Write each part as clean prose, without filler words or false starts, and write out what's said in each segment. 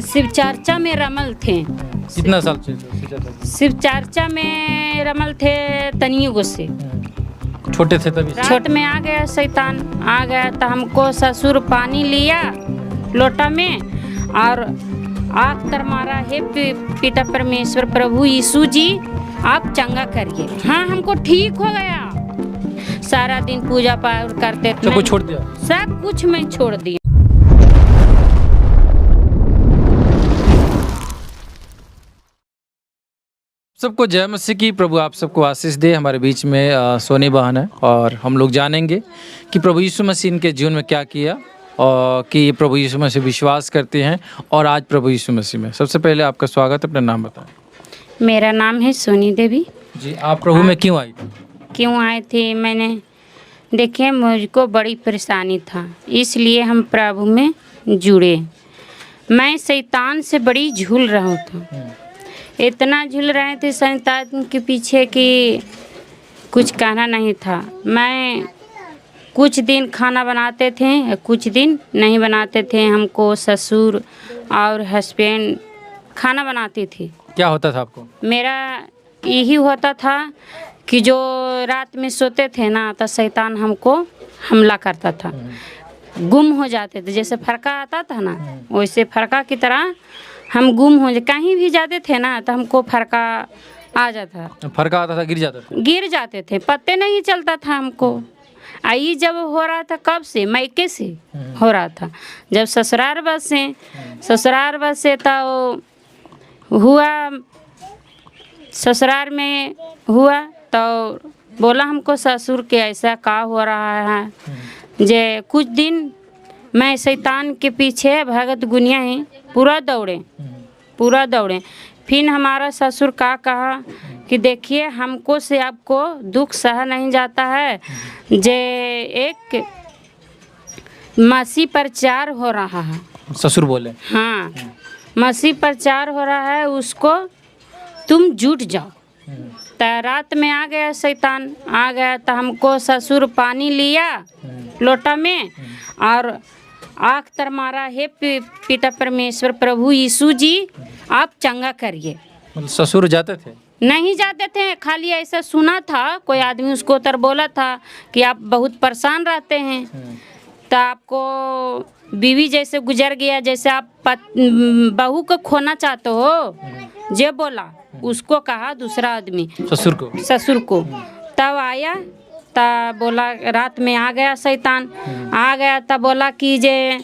शिव चर्चा में रमल थे। कितना साल से शिव चर्चा में रमल थे तनियों से। छोटे थे तभी? छोट में आ गया शैतान, आ गया तो हमको ससुर पानी लिया लोटा में और आग तर मारा, हे पिता परमेश्वर प्रभु यीशु जी आप चंगा करिए। हाँ हमको ठीक हो गया। सारा दिन पूजा पाठ करते थे। सब कुछ छोड़ दिया? सब कुछ मैं छोड़ दिया। सबको जय मसीह की। प्रभु आप सबको आशीष दे। हमारे बीच में सोनी बहन है और हम लोग जानेंगे कि प्रभु यीशु मसीह इनके जीवन में क्या किया और कि ये प्रभु यीशु मसीह विश्वास करते हैं और आज प्रभु यीशु मसीह में। सबसे पहले आपका स्वागत है, अपना नाम बताएं। मेरा नाम है सोनी देवी जी। आप प्रभु में क्यों आई थी? क्यों आए थे? मैंने देखिए मुझको बड़ी परेशानी था, इसलिए हम प्रभु में जुड़े। मैं शैतान से बड़ी झूल रहा था, इतना झूल रहे थे शैतान के पीछे कि कुछ कहना नहीं था। मैं कुछ दिन खाना बनाते थे, कुछ दिन नहीं बनाते थे। हमको ससुर और हस्बैंड खाना बनाती थी। क्या होता था आपको? मेरा यही होता था कि जो रात में सोते थे ना तो शैतान हमको हमला करता था। गुम हो जाते थे, जैसे फरका आता था ना वैसे फरका की तरह हम गुम हो कहीं भी जाते थे ना तो हमको फरका आ जाता। फरका आता था, गिर जाता था? गिर जाते थे, पत्ते नहीं चलता था हमको। आई जब हो रहा था कब से, मायके से हो रहा था। जब ससुराल बसे तो हुआ, ससुराल में हुआ तो बोला हमको ससुर के ऐसा का हो रहा है। जे कुछ दिन मैं शैतान के पीछे भगत गुनिया ही पूरा दौड़े। फिर हमारा ससुर का कहा कि देखिए हमको से आपको दुख सह नहीं जाता है। जे एक मसीह प्रचार हो रहा है। ससुर बोले? हाँ, मसीह प्रचार हो रहा है, उसको तुम जुट जाओ। तो रात में आ गया शैतान, आ गया तो हमको ससुर पानी लिया लोटा में और आग तर मारा, हे पिता परमेश्वर प्रभु यीशु जी आप चंगा करिए। मतलब ससुर जाते थे? नहीं जाते थे, खाली ऐसा सुना था। कोई आदमी उसको तर बोला था कि आप बहुत परेशान रहते हैं तो आपको बीवी जैसे गुजर गया, जैसे आप बहू को खोना चाहते हो, जे बोला उसको कहा दूसरा आदमी ससुर को। तब आया तब बोला, रात में आ गया शैतान, आ गया तब बोला कि जे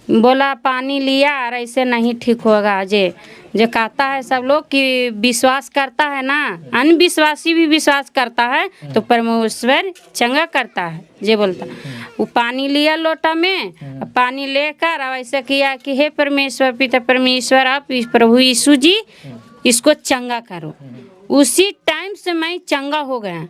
बोला पानी लिया और ऐसे नहीं ठीक होगा। जे कहता है सब लोग कि विश्वास करता है ना, अनविश्वासी भी विश्वास करता है तो परमेश्वर चंगा करता है। जे बोलता वो पानी लिया लोटा में, पानी लेकर और ऐसे किया कि हे परमेश्वर पिता परमेश्वर आप प्रभु यीशु जी इसको चंगा करो। उसी टाइम से मैं चंगा हो गया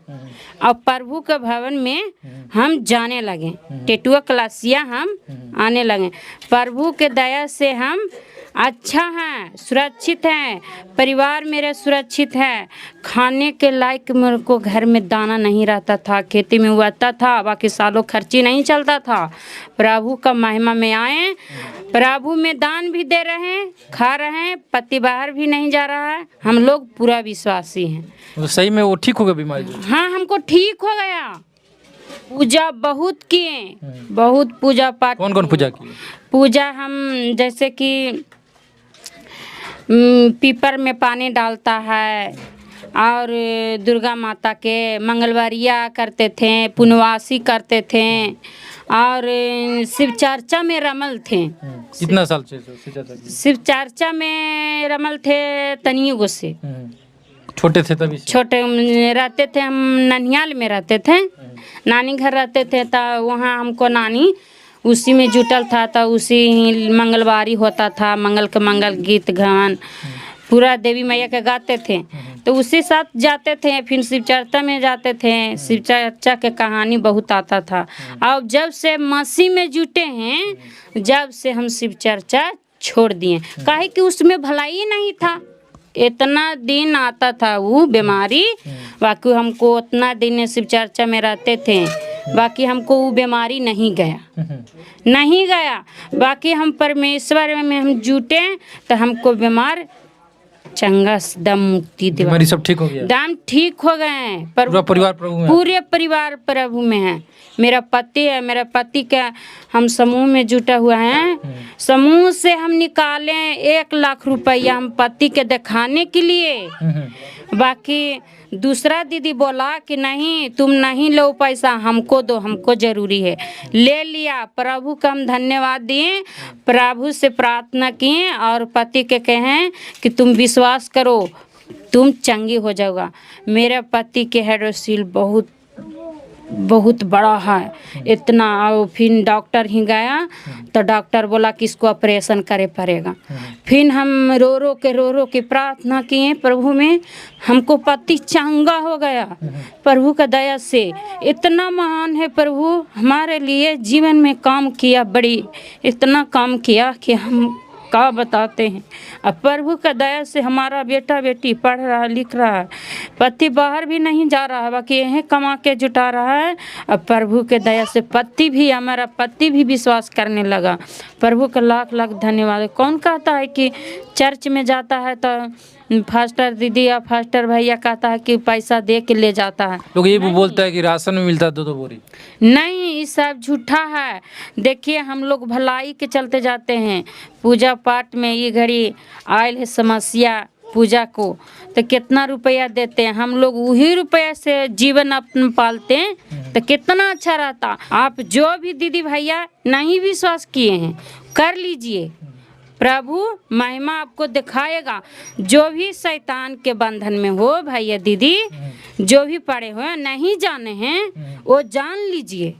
और प्रभु के भवन में हम जाने लगे। टेटुआ क्लासिया हम आने लगे। प्रभु के दया से हम अच्छा हैं, सुरक्षित हैं, परिवार मेरे सुरक्षित है। खाने के लायक मेरे को घर में दाना नहीं रहता था, खेती में उगाता था, बाकी सालों खर्ची नहीं चलता था। प्रभु का महिमा में आए, प्रभु में दान भी दे रहे हैं, खा रहे हैं, पति बाहर भी नहीं जा रहा है। हम लोग पूरा विश्वासी हैं। तो सही में वो ठीक हो गया बीमारी? हाँ हमको ठीक हो गया। पूजा बहुत किए, बहुत पूजा पाठ। कौन कौन पूजा किए? पूजा हम जैसे कि पीपर में पानी डालता है और दुर्गा माता के मंगलवारिया करते थे, पुनवासी करते थे और शिव चर्चा में रमल थे। कितना साल से शिव चर्चा में रमल थे तनियों से। छोटे थे तभी? छोटे रहते थे, हम ननिहाल में रहते थे, नानी घर रहते थे तो वहाँ हमको नानी उसी में जुटल था तो उसी ही मंगलवारी होता था। मंगल के मंगल गीत गान पूरा देवी मैया के गाते थे तो उसी साथ जाते थे। फिर शिव चर्चा में जाते थे। शिव चर्चा के कहानी बहुत आता था। और जब से मसीह में जुटे हैं, जब से हम शिव चर्चा छोड़ दिए, काहे कि उसमें भलाई नहीं था। इतना दिन आता था वो बीमारी, बाकी हमको उतना दिन शिव चर्चा में रहते थे बाकी हमको वो बीमारी नहीं गया, नहीं गया। बाकी हम परमेश्वर में हम जुटे तो हमको बीमार चंगा दम मुक्ति दिवा, बीमारी सब ठीक हो गया, दम ठीक हो गए हैं। पूरा परिवार प्रभु में, पूरे परिवार प्रभु में है। मेरा पति है, मेरा पति का हम समूह में जुटा हुआ है। समूह से हम निकाले 1 लाख रुपया हम पति के दिखाने के लिए। बाकी दूसरा दीदी बोला कि नहीं तुम नहीं लो पैसा, हमको दो, हमको जरूरी है। ले लिया। प्रभु का हम धन्यवाद दिए, प्रभु से प्रार्थना किए और पति के कहें कि तुम विश्वास करो तुम चंगी हो जाओगा। मेरे पति के हेडोसील बहुत बड़ा है इतना। और फिर डॉक्टर ही गया तो डॉक्टर बोला कि इसको ऑपरेशन करे पड़ेगा। फिर हम रो रो के प्रार्थना किए प्रभु में, हमको पति चंगा हो गया प्रभु का दया से। इतना महान है प्रभु, हमारे लिए जीवन में काम किया, बड़ी इतना काम किया कि हम क्या बताते हैं। अब प्रभु का दया से हमारा बेटा बेटी पढ़ रहा लिख रहा है, पति बाहर भी नहीं जा रहा है, बाकी यहीं कमा के जुटा रहा है। अब प्रभु के दया से हमारा पति भी विश्वास करने लगा। प्रभु का लाख लाख धन्यवाद। कौन कहता है कि चर्च में जाता है तो फास्टर दीदी या फास्टर भैया कहता है कि पैसा दे के ले जाता है। लोग ये भी बोलता है कि राशन में मिलता है 2-2 बोरी। नहीं, ये सब झूठा है। देखिए हम लोग भलाई के चलते जाते हैं। पूजा पाठ में ये घड़ी आयल है समस्या पूजा को तो कितना रुपया देते हैं हम लोग, वही रुपया से जीवन अपन पालते हैं तो कितना अच्छा रहता। आप जो भी दीदी भैया नहीं विश्वास किए हैं कर लीजिए, प्रभु महिमा आपको दिखाएगा। जो भी शैतान के बंधन में हो भैया दीदी, जो भी पड़े हुए नहीं जाने हैं वो जान लीजिए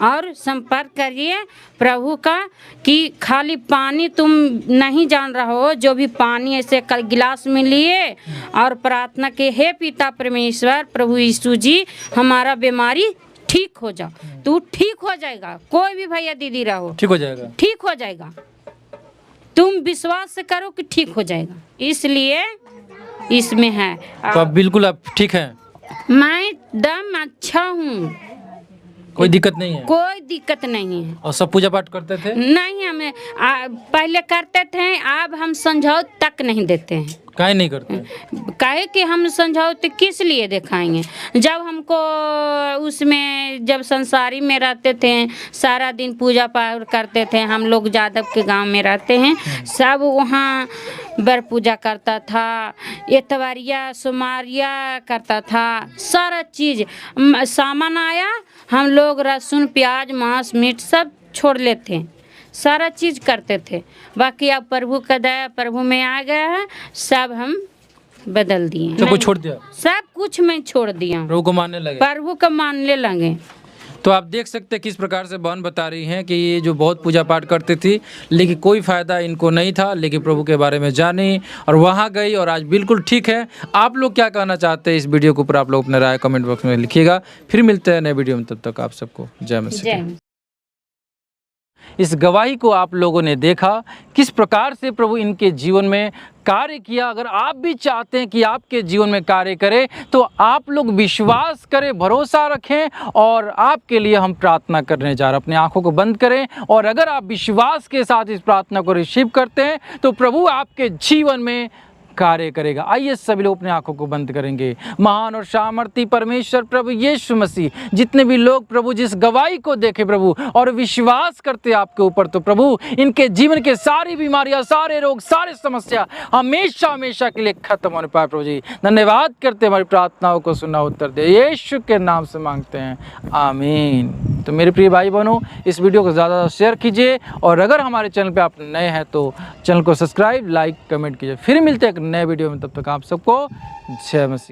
और संपर्क करिए प्रभु का कि खाली पानी तुम नहीं जान रहा हो, जो भी पानी ऐसे गिलास में लिए और प्रार्थना के हे पिता परमेश्वर प्रभु यीशु जी हमारा बीमारी ठीक हो जाओ, तू ठीक हो जाएगा। कोई भी भैया दीदी रहो ठीक हो जाएगा, ठीक हो जाएगा। तुम विश्वास से करो कि ठीक हो जाएगा, इसलिए इसमें है। तो अब बिल्कुल आप ठीक हैं? मैं एकदम अच्छा हूँ, कोई दिक्कत नहीं है? कोई दिक्कत नहीं है। और सब पूजा पाठ करते थे? नहीं, हमें पहले करते थे, अब हम समझौत तक नहीं देते हैं। काहे नहीं करते? काहे कि हम समझौते किस लिए दिखाएंगे। जब हमको उसमें जब संसारी में रहते थे सारा दिन पूजा पाठ करते थे, हम लोग यादव के गांव में रहते हैं, सब वहाँ बर पूजा करता था, एतवारिया सोमारिया करता था, सारा चीज़ सामान आया हम लोग लहसुन प्याज मांस मीट सब छोड़ लेते हैं, सारा चीज़ करते थे। बाकी अब प्रभु का दया प्रभु में आ गया है, सब हम बदल दिए, सब कुछ छोड़ दिया, सब कुछ मैं छोड़ दिया, प्रभु को मानने लगे, प्रभु को मानने लगे। तो आप देख सकते हैं किस प्रकार से बहन बता रही हैं कि ये जो बहुत पूजा पाठ करती थी लेकिन कोई फ़ायदा इनको नहीं था, लेकिन प्रभु के बारे में जानी और वहाँ गई और आज बिल्कुल ठीक है। आप लोग क्या कहना चाहते हैं इस वीडियो के ऊपर आप लोग अपना राय कमेंट बॉक्स में लिखिएगा। फिर मिलते हैं नए वीडियो में, तब तक आप सबको जय मसीह। इस गवाही को आप लोगों ने देखा किस प्रकार से प्रभु इनके जीवन में कार्य किया। अगर आप भी चाहते हैं कि आपके जीवन में कार्य करे तो आप लोग विश्वास करें, भरोसा रखें और आपके लिए हम प्रार्थना करने जा रहे हैं। अपनी आंखों को बंद करें और अगर आप विश्वास के साथ इस प्रार्थना को रिसीव करते हैं तो प्रभु आपके जीवन में कार्य करेगा। आइए सभी लोग अपनी आंखों को बंद करेंगे। महान और सामर्थी परमेश्वर प्रभु यीशु मसीह, जितने भी लोग प्रभु जिस गवाही को देखे प्रभु और विश्वास करते आपके ऊपर, तो प्रभु इनके जीवन के सारी बीमारियां, सारे रोग, सारे समस्या हमेशा हमेशा के लिए खत्म होने पाए। प्रभु जी धन्यवाद करते हमारी प्रार्थनाओं को सुना उत्तर दे, यीशु के नाम से मांगते हैं, आमीन। तो मेरे प्रिय भाई बहनों, इस वीडियो को ज़्यादा शेयर कीजिए और अगर हमारे चैनल पे आप नए हैं तो चैनल को सब्सक्राइब, लाइक, कमेंट कीजिए। फिर मिलते हैं एक नए वीडियो में, तब तक आप सबको जय मसीह।